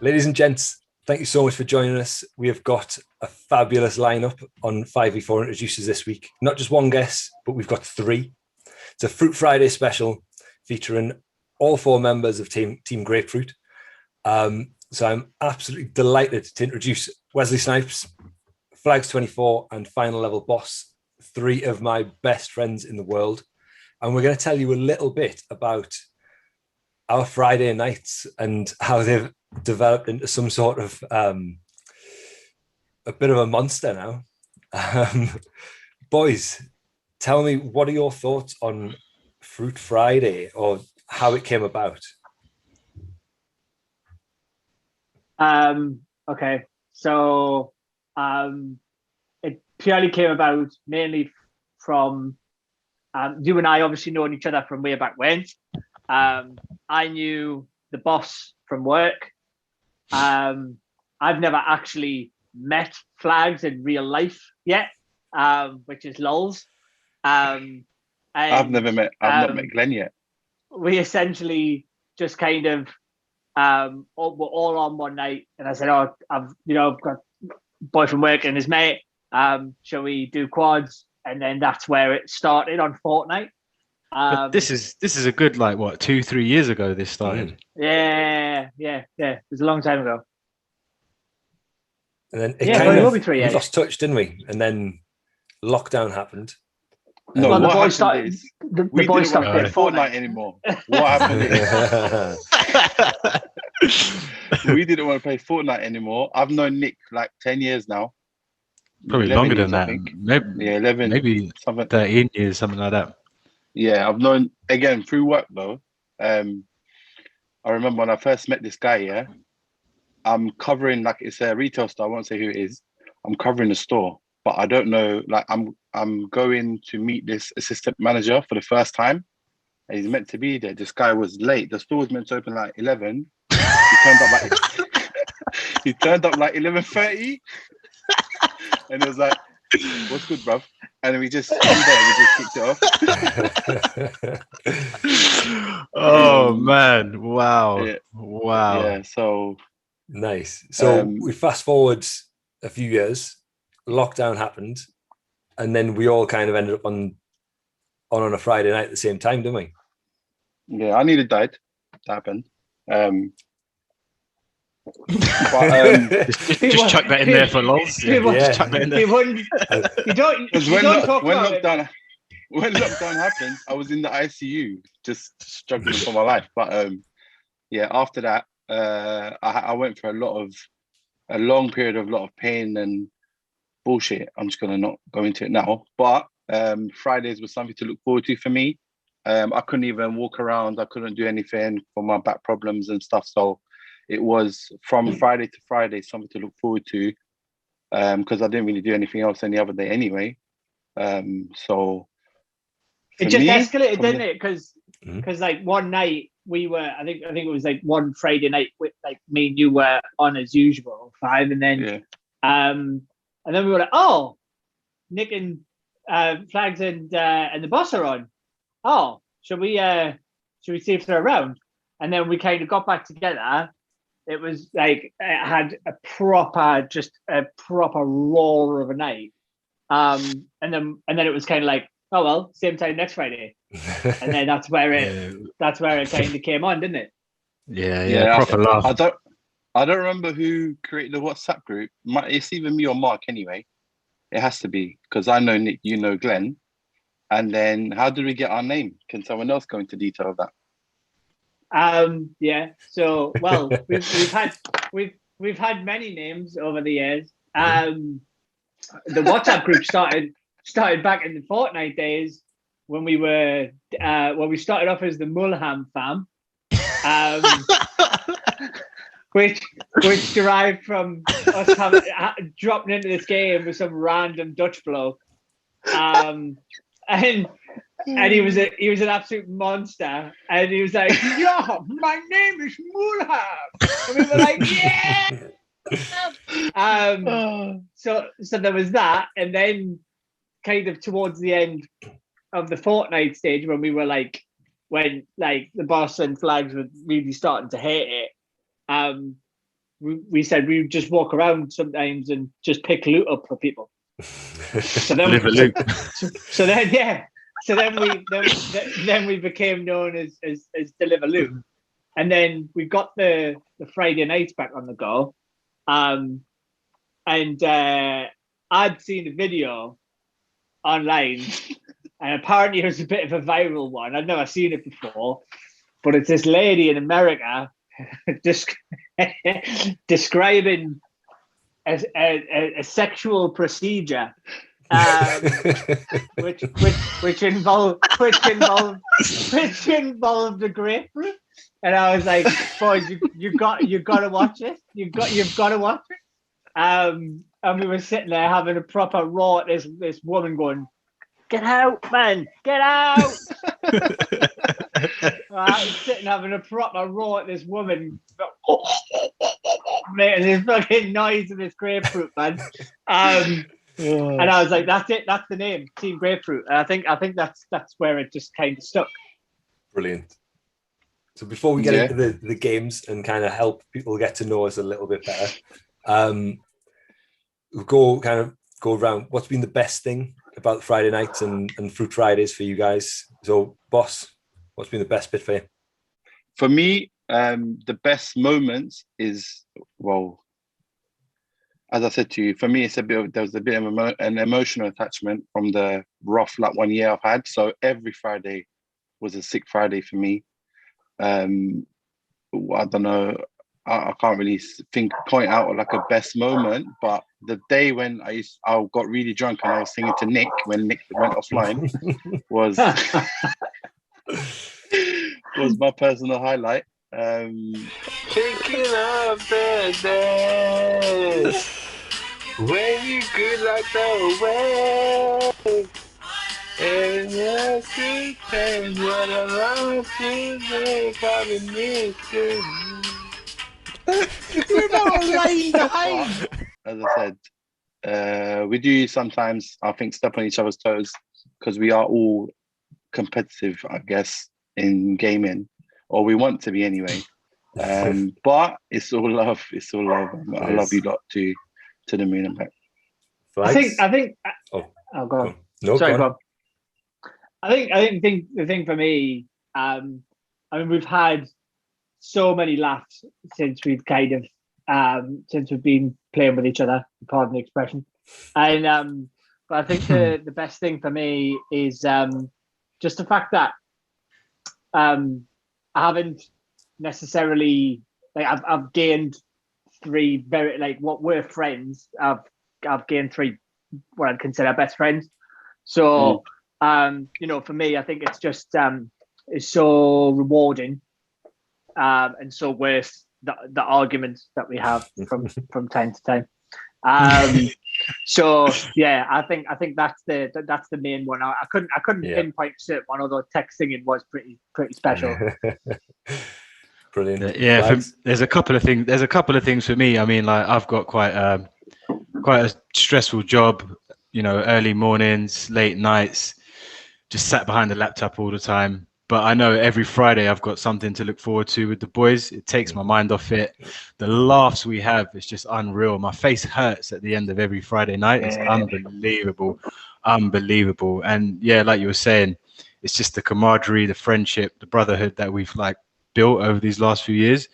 Ladies and gents, thank you so much for joining us. We have got a fabulous lineup on 5v4 Introducers this week. Not just one guest, but we've got three. It's a Froot Friday special featuring all four members of Team Grapefroot. So I'm absolutely delighted to introduce Wesley Snipes, Flags 24, and Final Level Boss, three of my best friends in the world. And we're going to tell you a little bit about our Friday nights and how they've developed into some sort of a bit of a monster now. Boys, tell me, what are your thoughts on Froot Friday or how it came about? Okay, so it purely came about mainly from you and I obviously knowing each other from way back when. I knew the boss from work. I've never actually met Flags in real life yet, which is lols. I've not met Glenn yet. We essentially just kind of we're all on one night, and I said, "Oh, I've got a boy from work and his mate. Shall we do quads?" And then that's where it started on Fortnite. But this is a good 2-3 years ago this started. Yeah. It was a long time ago. And then it will be 3 years. We lost touch, didn't we? And then lockdown happened. No, well, the what boy happened started. is The we boy didn't want to play started Fortnite anymore. What happened is we didn't want to play Fortnite anymore. I've known Nick like 10 years now. Probably longer than that. I think. Maybe 11. Maybe something 13 years, something like that. Yeah, I've known, again, through work though. I remember when I first met this guy, yeah, I'm covering, it's a retail store, I won't say who it is. I'm covering the store, but I don't know, I'm going to meet this assistant manager for the first time. And he's meant to be there. This guy was late. The store was meant to open 11. He turned up 11:30. And it was like, "What's good, bruv?" And then we just kicked it off. Oh man! Wow! Yeah. Wow! Yeah. So nice. So we fast forward a few years. Lockdown happened, and then we all kind of ended up on a Friday night at the same time, didn't we? Yeah, I nearly died. That happened. Just chuck that in there for lols. Just chuck that in there. When lockdown happened, I was in the ICU, just struggling for my life. But after that, I went for a long period of a lot of pain and bullshit. I'm just gonna not go into it now. But Fridays was something to look forward to for me. I couldn't even walk around. I couldn't do anything for my back problems and stuff. So it was from Friday to Friday, something to look forward to, because I didn't really do anything else any other day anyway. So it just escalated, didn't it? Because one night we were, I think it was one Friday night with me and you were on as usual 5, and then and then we were like, oh, Nick and Flags and the boss are on. Oh, should we see if they're around? And then we kind of got back together. It was it had a proper roar of a night. And then it was kind of like, oh well, same time next Friday. And then that's where it kind of came on, didn't it? Yeah, proper laugh. I don't remember who created the WhatsApp group. It's either me or Mark anyway. It has to be, because I know Nick, you know Glenn. And then how did we get our name? Can someone else go into detail of that? So we've had many names over the years. The WhatsApp group started back in the Fortnite days when we started off as the Mulham fam, which derived from us dropping into this game with some random Dutch bloke, and he was an absolute monster, and he was like, "Yeah, my name is Mulham," and we were like, "Yeah." So there was that, and then kind of towards the end of the Fortnite stage, when we were when the boss and Flags were really starting to hate it, we said we would just walk around sometimes and just pick loot up for people. So then, so then we became known as Deliver Loot, and then we got the Friday nights back on the go, and I'd seen a video online, and apparently it was a bit of a viral one. I'd never seen it before, but it's this lady in America describing a sexual procedure, which involved a grapefruit, and I was like, boys, you've got to watch it. You've got to watch it. And we were sitting there having a proper roar at this woman going, "Get out, man, get out!" I was sitting having a proper roar at this woman, making this fucking noise with this grapefruit, man. And I was like, "That's it. That's the name, Team Grapefruit." And I think that's where it just kind of stuck. Brilliant. So before we get into the games and kind of help people get to know us a little bit better, we'll go around. What's been the best thing about Friday nights and Froot Fridays for you guys? So, boss, what's been the best bit for you? For me, the best moments is, well, as I said to you, for me, there was a bit of an emotional attachment from the rough 1 year I've had. So every Friday was a sick Friday for me. I don't know. I can't really point out a best moment, but the day when I got really drunk and I was singing to Nick when Nick went offline was my personal highlight. Thinking of the days when you could the way. And yes, it change what I love to make of it. We're not lying behind. As I said, we do sometimes, I think, step on each other's toes because we are all competitive, I guess, in gaming, or we want to be anyway. But it's all love. It's all love. I love you lot to the moon and back. I think. Oh, go on. No, sorry, go on. Bob. I think the thing for me, I mean, we've had so many laughs since we've since we've been playing with each other, pardon the expression. And but I think the best thing for me is just the fact that I haven't necessarily I've gained 3 very what we're friends. I've gained 3 what I'd consider best friends. So for me, I think it's just it's so rewarding and so worth the arguments that we have from time to time. So yeah, I think that's the main one. I couldn't pinpoint certain one, although text singing was pretty special. Brilliant. Yeah, there's a couple of things for me. I mean, I've got quite a stressful job. Early mornings, late nights, just sat behind the laptop all the time. But I know every Friday I've got something to look forward to with the boys. It takes my mind off it. The laughs we have is just unreal. My face hurts at the end of every Friday night. It's unbelievable. And yeah, like you were saying, it's just the camaraderie, the friendship, the brotherhood that we've built over these last few years.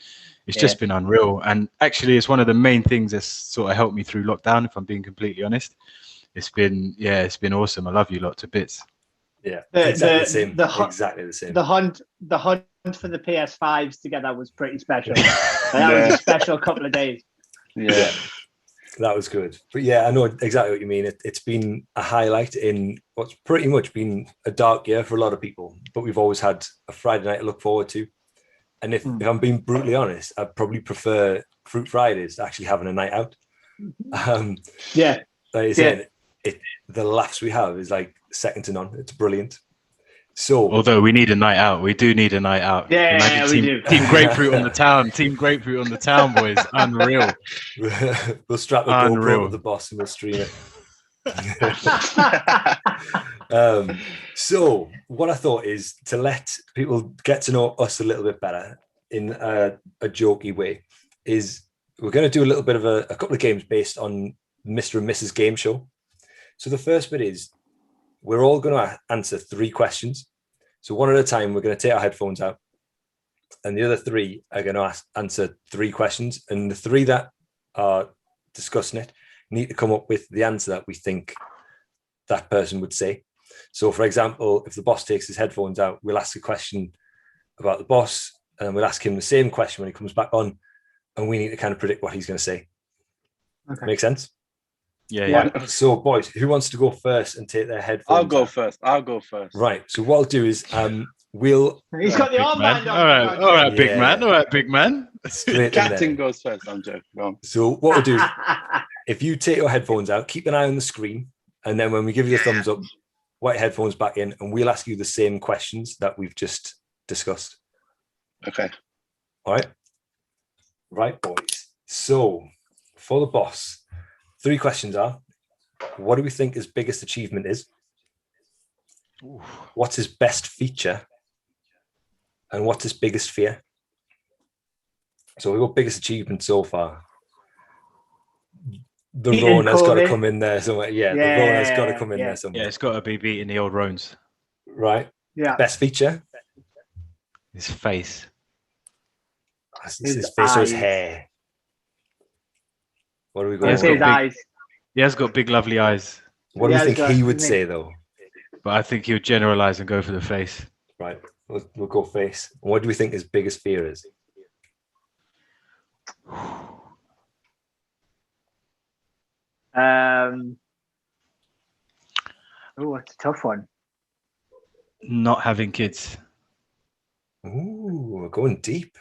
It's just been unreal. And actually, it's one of the main things that's sort of helped me through lockdown, if I'm being completely honest. It's been awesome. I love you lot to bits. Yeah, exactly the same. The hunt for the PS5s together was pretty special. That was a special couple of days. Yeah, that was good. But yeah, I know exactly what you mean. It's been a highlight in what's pretty much been a dark year for a lot of people. But we've always had a Friday night to look forward to. And if I'm being brutally honest, I'd probably prefer Froot Fridays to actually having a night out. The laughs we have is second to none. It's brilliant. So, although we need a night out, we do need a night out. Yeah, we do. Team Grapefruit on the town. Team Grapefruit on the town, boys. Unreal. We'll strap a GoPro to the boss and we'll stream it. So, what I thought is to let people get to know us a little bit better in a jokey way is we're going to do a little bit of a couple of games based on Mr. and Mrs. Game Show. So the first bit is we're all going to answer 3 questions. So one at a time, we're going to take our headphones out, and the other 3 are going to answer 3 questions. And the 3 that are discussing it need to come up with the answer that we think that person would say. So, for example, if the boss takes his headphones out, we'll ask a question about the boss, and we'll ask him the same question when he comes back on, and we need to kind of predict what he's going to say. Okay. Make sense? Yeah. So, boys, who wants to go first and take their headphones? I'll go first. Right. So what I'll do is we'll. He's got the armband on. All right, big man. All right, big man. Straight Captain goes first. I'm joking. Wrong. So what we'll do is, if you take your headphones out, keep an eye on the screen, and then when we give you a thumbs up, white headphones back in, and we'll ask you the same questions that we've just discussed. Okay. All right. Right, boys. So for the boss, 3 questions are: what do we think his biggest achievement is? What's his best feature? And what's his biggest fear? So we've got biggest achievement so far. The Rona's got to come in there somewhere. Yeah, the Rona's got to come in there somewhere. Yeah, it's got to be beating the old Roans. Right. Yeah. Best feature? His face. His face or his hair? What do we got? His eyes. He has got big, lovely eyes. What do you think he would say, though? But I think he would generalize and go for the face. Right. We'll go face. What do we think his biggest fear is? It's a tough one. Not having kids. Ooh, we're going deep.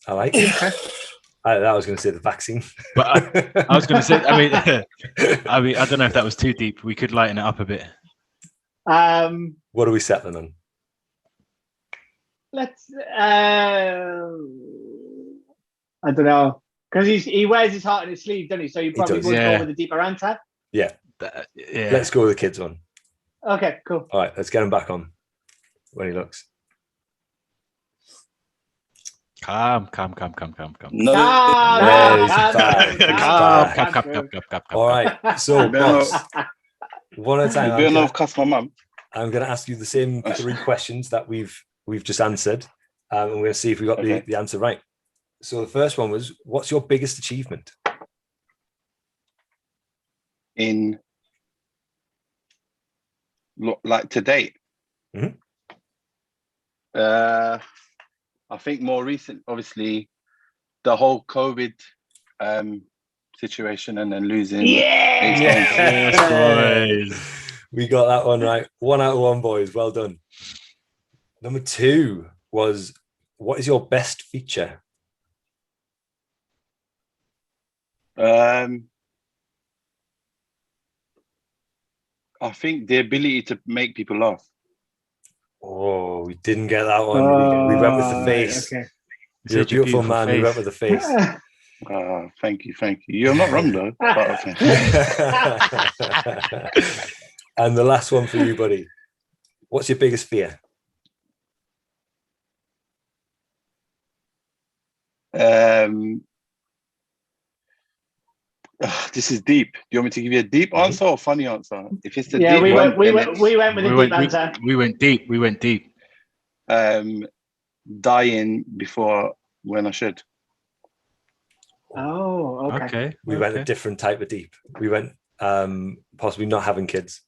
I like it. I was going to say the vaccine, but I was going to say. I mean, I don't know if that was too deep. We could lighten it up a bit. What are we settling on? Let's. I don't know, because he wears his heart on his sleeve, doesn't he? So you probably would go with a deeper answer. Yeah. Let's go with the kids one. Okay, cool. All right, let's get him back on when he looks. Calm. No. All right, so boss, one at a time. I'm going to ask you the same 3 questions that we've just answered, and we're going to see if we got the answer right. So the first one was, what's your biggest achievement? In like to date? Mm-hmm. I think more recent, obviously, the whole COVID situation and then losing. Yes, boys. We got that one right. 1 out of 1, boys. Well done. Number 2 was, what is your best feature? I think the ability to make people laugh. Oh, we didn't get that one. We went with the face. Okay. You're a beautiful man. We went with the face. Thank you. You're not wrong though. But okay. And the last one for you, buddy. What's your biggest fear? This is deep. Do you want me to give you a deep answer or a funny answer? If it's the deep we one, went with a deep answer. We went deep. Dying before when I should. Oh, okay. We went a different type of deep. We went possibly not having kids.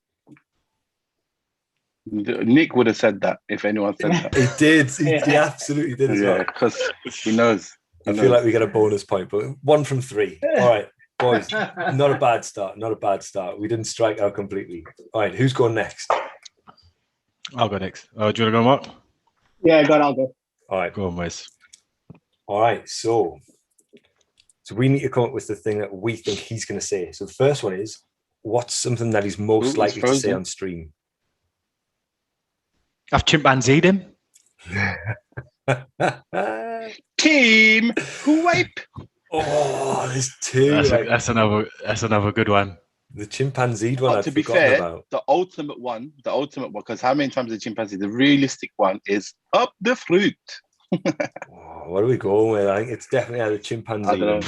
Nick would have said that if anyone said that. He did. He absolutely did as well. Because he knows. I feel like we get a bonus point, but 1 from 3. All right, boys. Not a bad start. We didn't strike out completely. All right, who's going next? I'll go next. Oh, do you want to go, Mark? Yeah, I'll go. All right. Go on, Wes. All right, so we need to come up with the thing that we think he's going to say. So the first one is, what's something that he's most likely to say on stream? I've chimpanzeed him. Team wipe. Oh, there's 2. That's another good one. The chimpanzee one. To be fair, the ultimate one, because how many times the chimpanzee? The realistic one is up the fruit. What are we going with? I think it's definitely either chimpanzee or,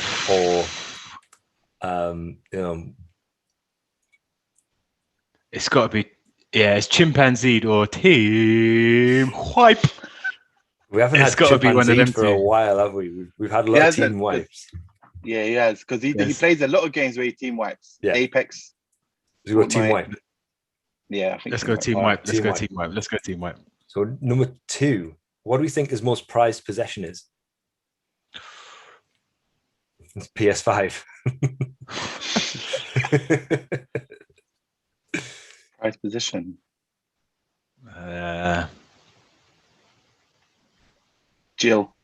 it's got to be, it's chimpanzee or team wipe. We haven't had chimpanzee for a while, have we? We've had a lot of team wipes. Yeah, he has, because he plays a lot of games where he team wipes. Yeah. Apex. We've got team wipe. Yeah, I think let's go team wipe. Let's go team wipe. So number 2, what do we think his most prized possession is? It's PS5. Prized position. Jill.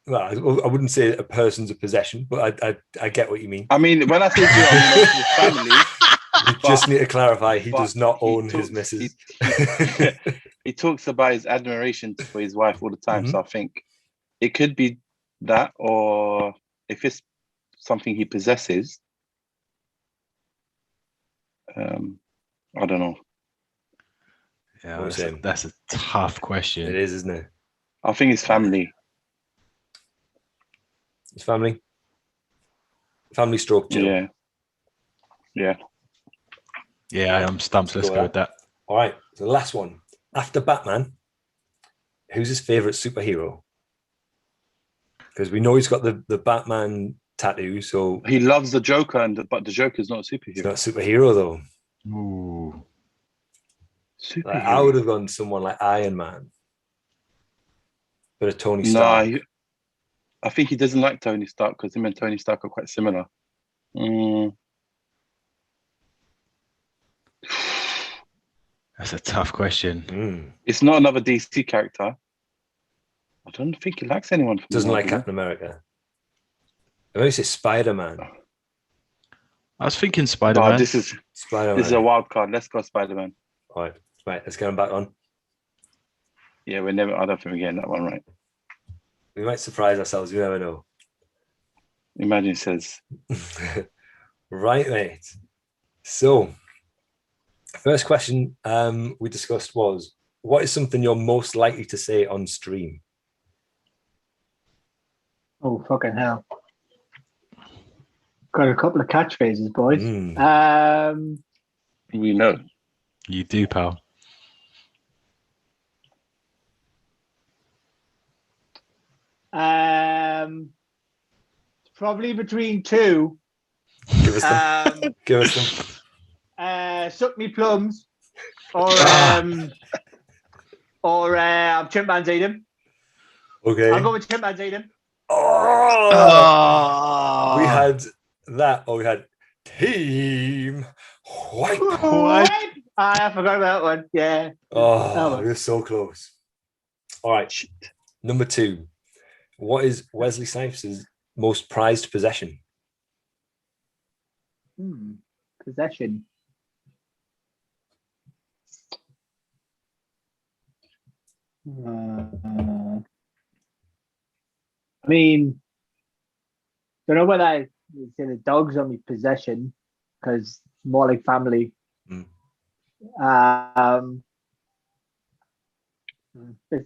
Well, I wouldn't say a person's a possession, but I get what you mean. I mean, when I say Jill, I mean his family. We just need to clarify, he does not own his missus. He talks about his admiration for his wife all the time. So I think it could be that, or if it's something he possesses, I don't know. Yeah, that's a tough question. It is, isn't it? I think his family. His family? Family stroke Jill. Yeah, I'm stumped. Let's go with that. All right, so the last one. After Batman, who's his favorite superhero? Because we know he's got the Batman tattoo, so he loves the Joker, but the Joker's not a superhero. He's not a superhero though. Ooh. Superhero. Like, I would have gone someone like Iron Man, but a Tony Stark. No, I think he doesn't like Tony Stark because him and Tony Stark are quite similar. That's a tough question. It's not another DC character. I don't think he likes anyone. Doesn't like Captain America. I know he says Spider-Man. I was thinking Spider-Man. No, this is Spider-Man. This is a wild card. Let's go Spider-Man. All right, let's get him back on. Yeah, I don't think we're getting that one right. We might surprise ourselves. You never know. Imagine it says. Right, mate. So, first question we discussed was, what is something you're most likely to say on stream? Oh, fucking hell. Got a couple of catchphrases, boys. We know. You do, pal. Probably between 2. Give us them. Give us them. Suck me plums, or I'm chimpanzee them. Okay. I'll go with chimpanzee them. Oh! We had that, or we had team wipe. I forgot about that one. Yeah. Oh, we were so close. All right. Number 2. What is Wesley Seif's most prized possession? Possession. I mean, don't know whether I say the dog's on my possession because more like family.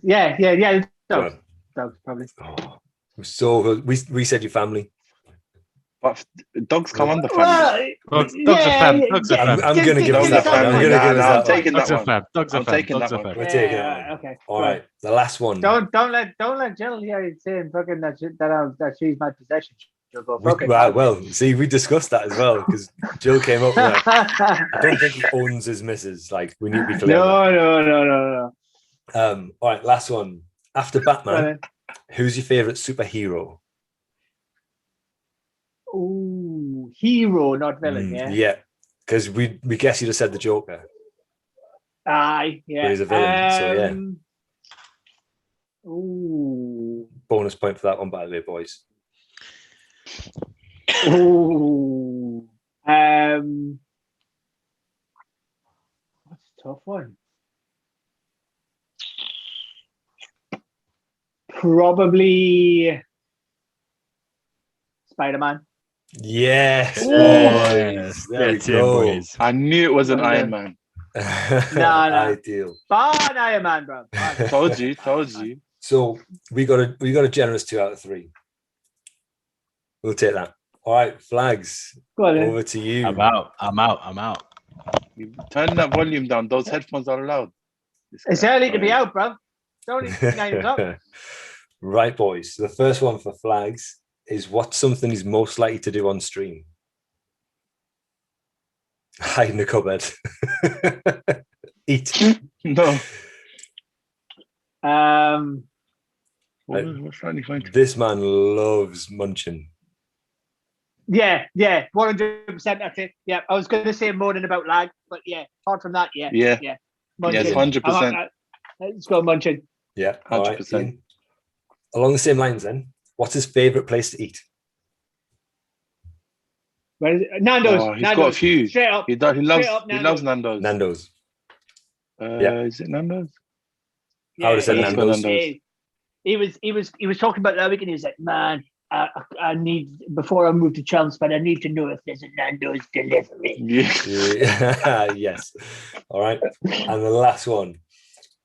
Yeah. Dogs probably. Oh, so good. We said your family. But dogs come under family. Dogs are fam. Dogs are fam. I'm going to give us that one. I'm going to give us that one. Taking that one. Dogs are fam. Dogs are fam. We're taking that one. Okay. All right. The last one. Don't let Jill hear saying fucking that she's my possession. She'll go fucking. Well, see, we discussed that as well because Jill came up with that. I don't think he owns his missus. Like, we need to be clear. No. All right. Last one. After Batman, who's your favorite superhero? Ooh, hero, not villain. Yeah, because we guess you'd have said the Joker. Aye, yeah. But he's a villain, so yeah. Ooh. Bonus point for that one, by the way, boys. Ooh. That's a tough one. Probably Spider-Man. Yes. There we go. I knew it was an Iron Man. No. Ideal. Fine, I am man, bro. Told you. So we got a generous 2 out of 3. We'll take that. All right, Flags. Go on, over to you. I'm out. You turn that volume down. Those headphones are loud. It's early to be out, bro. It's only 9 o'clock. Right, boys. So the first one for Flags is, what's something he's most likely to do on stream? Hide in the cupboard. Eat. No. This man loves munching. Yeah, 100%. That's it. Yeah, I was going to say moaning about lag, but yeah, apart from that, yeah. Munching. Yes, 100%. Let's go munching. Yeah, 100%. Right. Along the same lines, then, what's his favorite place to eat? Where is it? Nando's. Oh, he's Nando's. got a few. Straight up. He loves Nando's. Nando's. Is it Nando's? I would have said Nando's. He was talking about that week, and he was like, "Man, I need, before I move to Chelmsford, I need to know if there's a Nando's delivery." Yeah. Yes. All right. And the last one: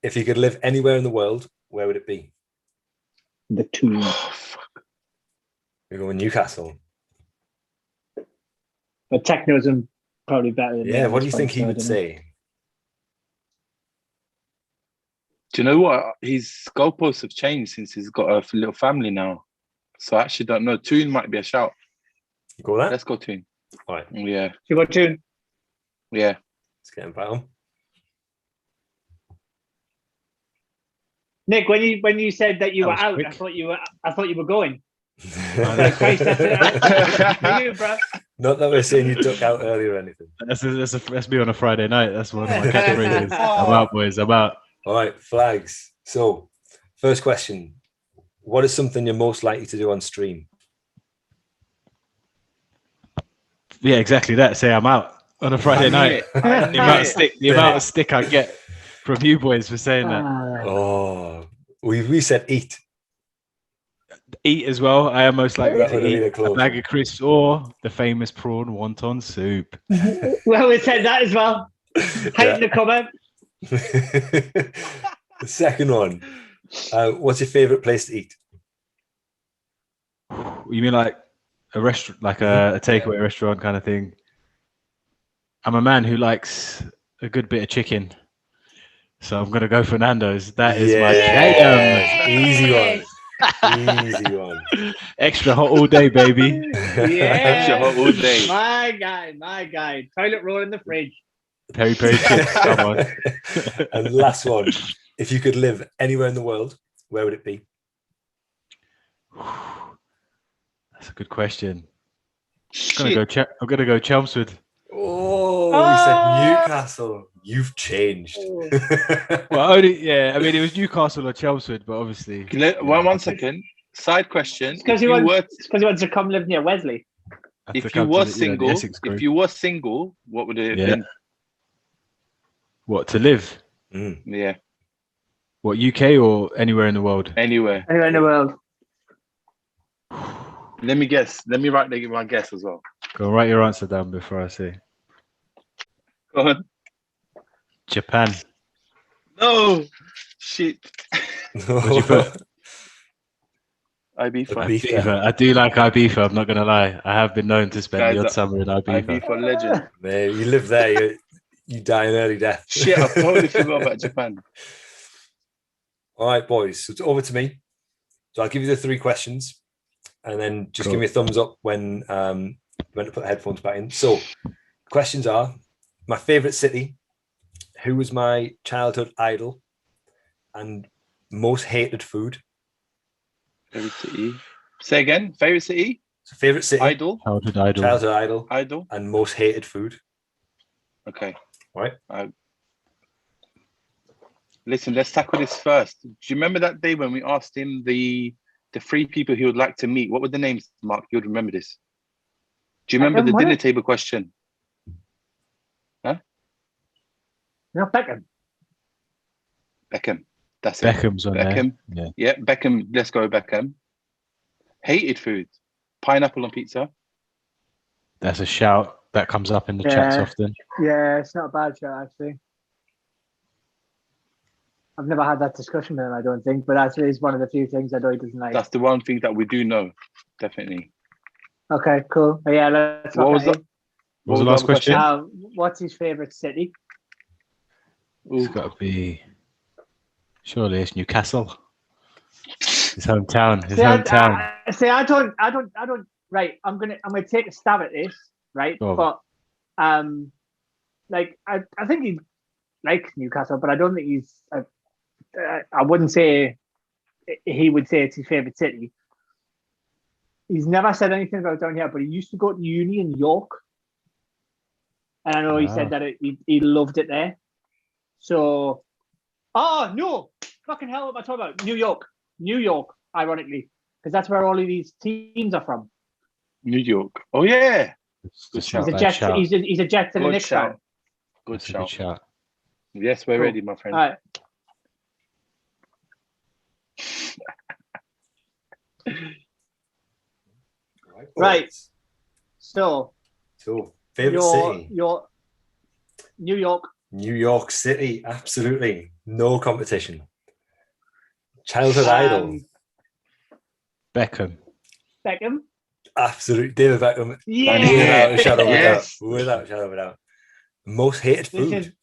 if you could live anywhere in the world, where would it be? The Tomb. Oh, fuck. We go in Newcastle. But techno's probably better than Yeah. What do you think he would say? Do you know what? His goalposts have changed since he's got a little family now. So I actually don't know. Toon might be a shout. You go that? Let's go Toon. All right. Yeah. You got Toon? Yeah. Let's get him back on. Nick, when you said that you were out, quick. I thought you were going. Christ, that's you, bro. Not that we're saying you took out earlier or anything. That's me on a Friday night. That's one of my categories. I'm out, boys. I'm out. All right, Flags. So, first question: what is something you're most likely to do on stream? Yeah, exactly that. Say I'm out on a Friday night. The amount of stick I get from you boys for saying that. Oh, we said eat. Eat as well. I am most likely to eat a bag of crisps or the famous prawn wonton soup. Well, we said that as well. Hide in the cupboard. The second one: what's your favorite place to eat? You mean like a restaurant, like a takeaway restaurant kind of thing? I'm a man who likes a good bit of chicken, so I'm gonna go for Nando's. That is my jam. Easy one. Easy one. Extra hot all day, baby. Extra hot all day. My guy. Toilet roll in the fridge. Peri chips. Come on. And last one: if you could live anywhere in the world, where would it be? That's a good question. I'm gonna go Chelmsford. Oh, we said Newcastle. You've changed. Well, I mean, it was Newcastle or Chelmsford, but obviously. One second. Side question. Because he wants to come live near Wesley. If you were single, what would it have been? What, to live? Yeah. What, UK or anywhere in the world? Anywhere in the world. Let me guess. Let me write my guess as well. Go write your answer down before I say. Go on. Japan. No. Shit. What'd you put? Ibiza. I do like Ibiza, I'm not going to lie. I have been known to spend the odd summer in Ibiza. Ibiza legend. Man, you live there, you die an early death. Shit, I totally forgot about Japan. All right, boys. So it's over to me. So I'll give you the 3 questions, and then just give me a thumbs up when to put the headphones back in. So questions are: my favorite city, who was my childhood idol, and most hated food. Favorite city. Say again. Favorite city. So favorite city. Idol. Childhood idol. Idol. And most hated food. Okay. All right. Listen, let's tackle this first. Do you remember that day when we asked him the 3 people he would like to meet? What were the names, Mark? You would remember this. Do you remember the dinner table question? Huh? No, Beckham. That's it. Beckham's on Beckham. There. Yeah, Beckham. Let's go Beckham. Hated food. Pineapple on pizza. That's a shout. That comes up in the chats often. Yeah, it's not a bad shout, actually. I've never had that discussion with him, I don't think, but that is one of the few things I know he doesn't like. That's the one thing that we do know, definitely. Okay, cool. Yeah, let's What was look at the What was the last question? what's his favourite city? It's got to be. Surely it's Newcastle. His hometown. His hometown. I don't. Right, I'm gonna take a stab at this. Right, Oh. but like I think he likes Newcastle, but I don't think he's. I wouldn't say he would say it's his favorite city. He's never said anything about down here, but he used to go to uni in York, and I know he said that he loved it there. So, no, fucking hell, what am I talking about? New York, ironically, because that's where all of these teams are from. New York. Oh yeah. He's a Jets to the Knicks fan. Good shout. Shot. Yes, we're ready, my friend. All right. Right. So favorite city. Your New York. New York City, absolutely. No competition. Childhood idol. Beckham. Absolutely. David Beckham. Yeah. Without a shadow of a doubt. Yes. Without a shadow of a doubt. Most hated food.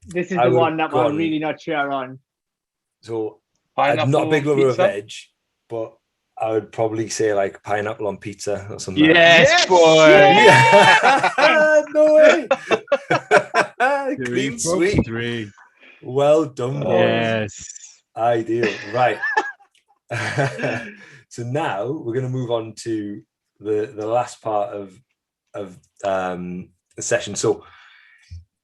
This is the one that I'm really not sure on. So Pineapple I'm not a big lover of pizza? veg, but I would probably say like pineapple on pizza or something. Yes, boy. Yeah. No way. Clean sweep. 3. Well done, boys. Yes. Ideal. Right. So now we're going to move on to the last part of the session. So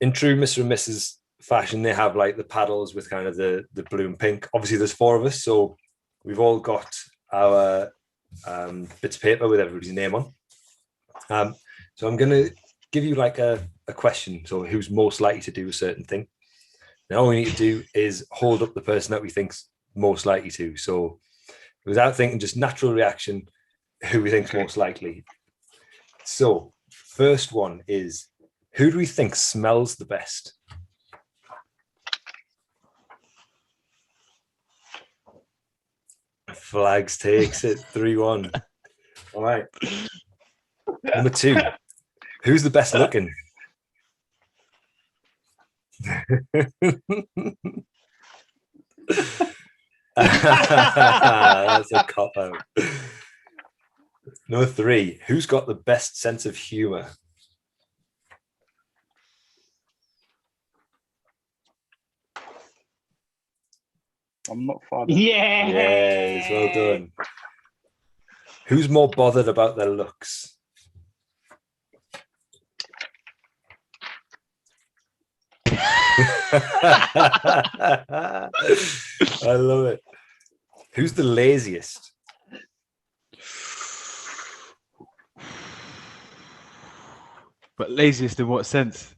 in true Mr. and Mrs. fashion, they have like the paddles with kind of the blue and pink. Obviously, there's 4 of us, so we've all got our bits of paper with everybody's name on. So I'm going to give you like a question. So who's most likely to do a certain thing? Now all we need to do is hold up the person that we think's most likely to. So without thinking, just natural reaction, who we think's most likely. So first one is, who do we think smells the best? Flags takes it 3-1. All right. Number 2. Who's the best looking? That's a cop out. Number 3. Who's got the best sense of humor? I'm not far. Yes, well done. Who's more bothered about their looks? I love it. Who's the laziest? But laziest in what sense?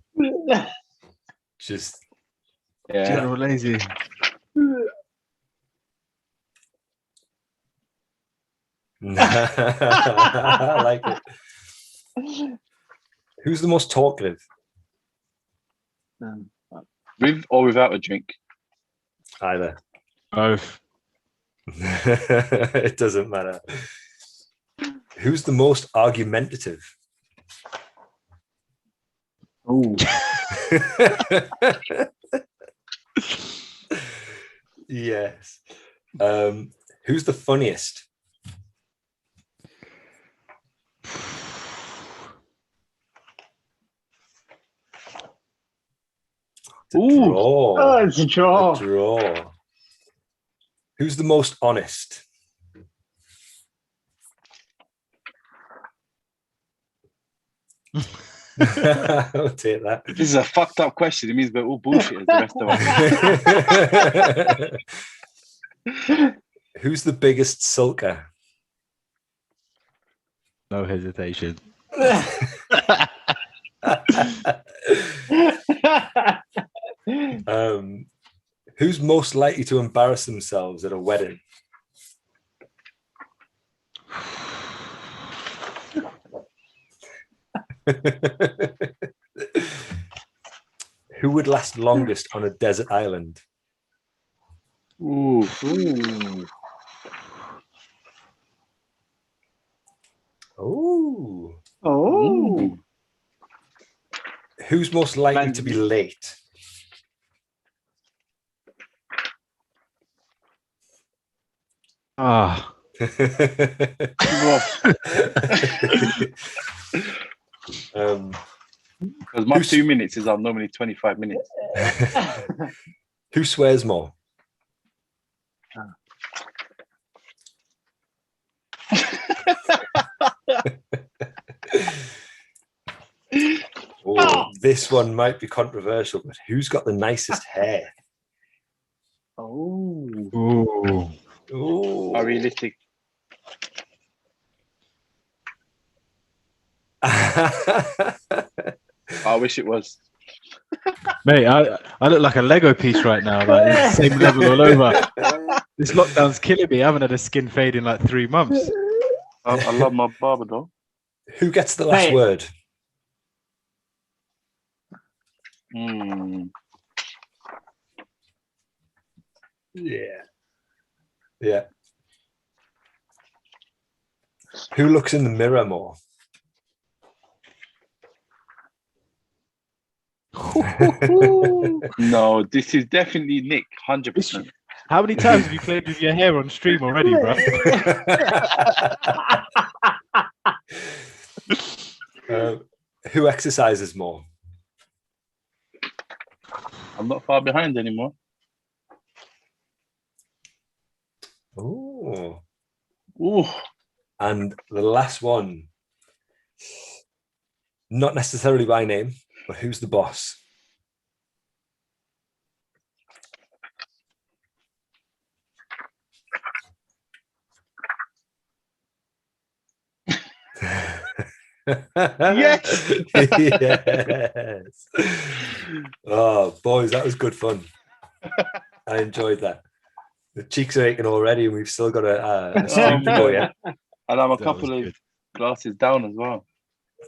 Just General lazy. I like it. Who's the most talkative? With or without a drink? Either. Both. It doesn't matter. Who's the most argumentative? Ooh. Yes. Who's the funniest? Ooh. Draw. Oh, it's a draw. A draw. Who's the most honest? I'll take that. This is a fucked up question. It means we're all bullshitters, the rest of us. Who's the biggest sulker? No hesitation. Who's most likely to embarrass themselves at a wedding? Who would last longest on a desert island? Ooh. Oh. Oh. Who's most likely to be late? Ah. Because my 2 minutes is normally 25 minutes. Who swears more? This one might be controversial, but who's got the nicest hair? Oh. How realistic. I wish it was. Mate, I look like a Lego piece right now. Like it's the same level all over. This lockdown's killing me. I haven't had a skin fade in like 3 months. I love my barber though. Who gets the last word? Yeah. Who looks in the mirror more? No, this is definitely Nick, 100%. How many times have you played with your hair on stream already, bro? Who exercises more? I'm not far behind anymore. Ooh. Ooh. And the last one, not necessarily by name, but who's the boss? Yes. Yes. Oh, boys, that was good fun. I enjoyed that. The cheeks are aching already, and we've still got a stream to go. Yeah, and I'm a couple of glasses down as well.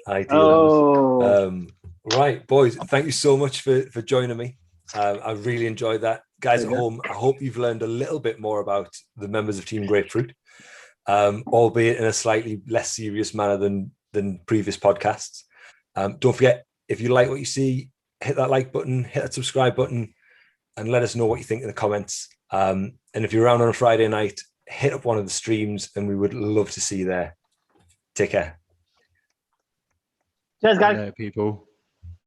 Ideal. Right, boys, thank you so much for joining me. I really enjoyed that. Guys at home, I hope you've learned a little bit more about the members of Team Grapefroot, albeit in a slightly less serious manner than previous podcasts. Don't forget, if you like what you see, hit that like button, hit that subscribe button, and let us know what you think in the comments. And if you're around on a Friday night, hit up one of the streams, and we would love to see you there. Take care. Cheers, guys. People.